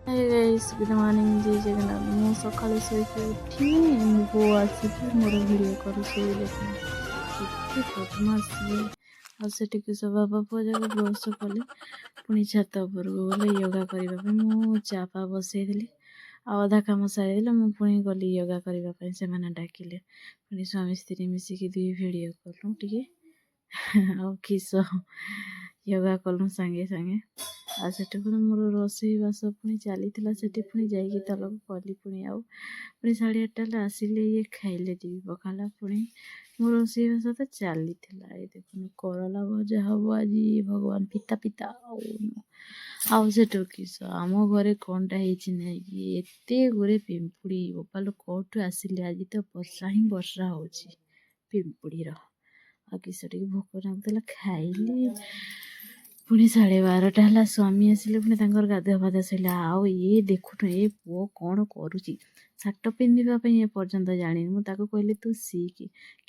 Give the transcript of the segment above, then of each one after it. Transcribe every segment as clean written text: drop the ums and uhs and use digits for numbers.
Hey guys, good morning. जय जगन्नाथ। ମୁଁ ସକାଳୁ ଶୋଇକି ଉଠିନି ମୋ ବୋଉ ଆସିକି ମୋର ଭିଡ଼ିଓ କରୁଛି ଦେଖୁନ କେତେ ବଦମାସ ଇଏ। ଆଉ ସେଠିକି ସବୁ ବାବା ପୁଅ ଯାକ ବ୍ରସ୍ କଲେ ପୁଣି ଛାତ ଉପରକୁ ଗଲେ ୟୋଗା କରିବା ପାଇଁ। ମୁଁ ଚା ଫା ବସେଇଦେଲି ଆଉ ଅଧା କାମ ସାରିଦେଲେ ମୁଁ ପୁଣି ଗଲି ୟୋଗା କରିବା ପାଇଁ। ସେମାନେ ଡାକିଲେ ପୁଣି ସ୍ୱାମୀ ସ୍ତ୍ରୀ ମିଶିକି ଦୁଇ ଭିଡ଼ିଓ କଲୁ ଟିକେ ଆଉ କିସ ୟୋଗା କଲୁ ସାଙ୍ଗେ ସାଙ୍ଗେ। ଆଉ ସେଠି ପୁଣି ମୋର ରୋଷେଇବାସ ପୁଣି ଚାଲିଥିଲା ସେଠି ପୁଣି ଯାଇକି ତଳକୁ କଲି ପୁଣି ପୁଣି 8:30 ହେଲେ ଆସିଲେ ଇଏ ଖାଇଲେ ଯିବି ପଖାଳ ପୁଣି ମୋ ରୋଷେଇବାସ ତ ଚାଲିଥିଲା। ଏ ଦେଖୁନ କରଲା ଭଜା ହବ ଆଜି ଭଗବାନ ପିତା ପିତା ଆଉ ସେଠୁ କିସ ଆମ ଘରେ କ'ଣଟା ହେଇଛି ନାଇଁ କି ଏତେ ଗୁରେ ପିମ୍ପୁଡ଼ି ବୋପାଲୋ କୋଉଠୁ ଆସିଲେ ଆଜି ତ ବର୍ଷା ହିଁ ବର୍ଷା ହଉଛି ପିମ୍ପୁଡ଼ିର। ଆଉ କିସ ଟିକେ ଭୋକ ଲାଗୁଥିଲା ଖାଇଲି ପୁଣି 12:30 ହେଲା ସ୍ୱାମୀ ଆସିଲେ ପୁଣି ତାଙ୍କର ଗାଧୁଆ ପାଧୁଆ ସରିଲା। ଆଉ ଇଏ ଦେଖୁନୁ ଏ ପୁଅ କ'ଣ କରୁଛି ସାର୍ଟ ପିନ୍ଧିବା ପାଇଁ ଏପର୍ଯ୍ୟନ୍ତ ଜାଣିନି। ମୁଁ ତାକୁ କହିଲି ତୁ ଶିଖ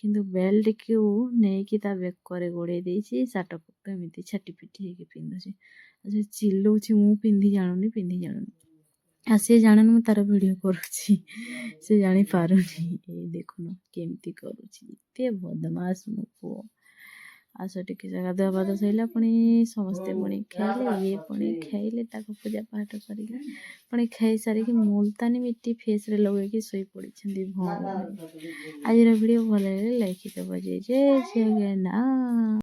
କିନ୍ତୁ ବେଲ୍ଟକୁ ନେଇକି ତା ବେକରେ ଗୋଡ଼େଇ ଦେଇଛି ସାର୍ଟକୁ ଏମିତି ଛାଟି ପିଟି ହେଇକି ପିନ୍ଧୁଛି। ଆଉ ସେ ଚିଲଉଛି ମୁଁ ପିନ୍ଧି ଜାଣୁନି ଆଉ ସିଏ ଜାଣୁନି ମୁଁ ତାର ଭିଡ଼ିଓ କରୁଛି ସେ ଜାଣିପାରୁନି। ଏଇ ଦେଖୁନ କେମିତି କରୁଛି ଏତେ ବଦମାସ ମୋ ପୁଅ। ଆଉ ସେଠିକି ଗାଧୁଆ ପାଧୁଆ ସରିଲା ପୁଣି ସମସ୍ତେ ପୁଣି ଖାଇଲେ ଇଏ ପୁଣି ଖାଇଲେ ତାକୁ ପୂଜା ପାଠ କରିକି ପୁଣି ଖାଇସାରିକି ମୁଲତାନୀ ମିଟି ଫେସ୍ରେ ଲଗେଇକି ଶୋଇପଡ଼ିଛନ୍ତି ଭଉଣୀ। ଆଜିର ଭିଡ଼ିଓ ଭଲ ଲାଗିଲେ ଲାଇକ୍ ଦେବ। ଜୟ ଜଗନ୍ନାଥ।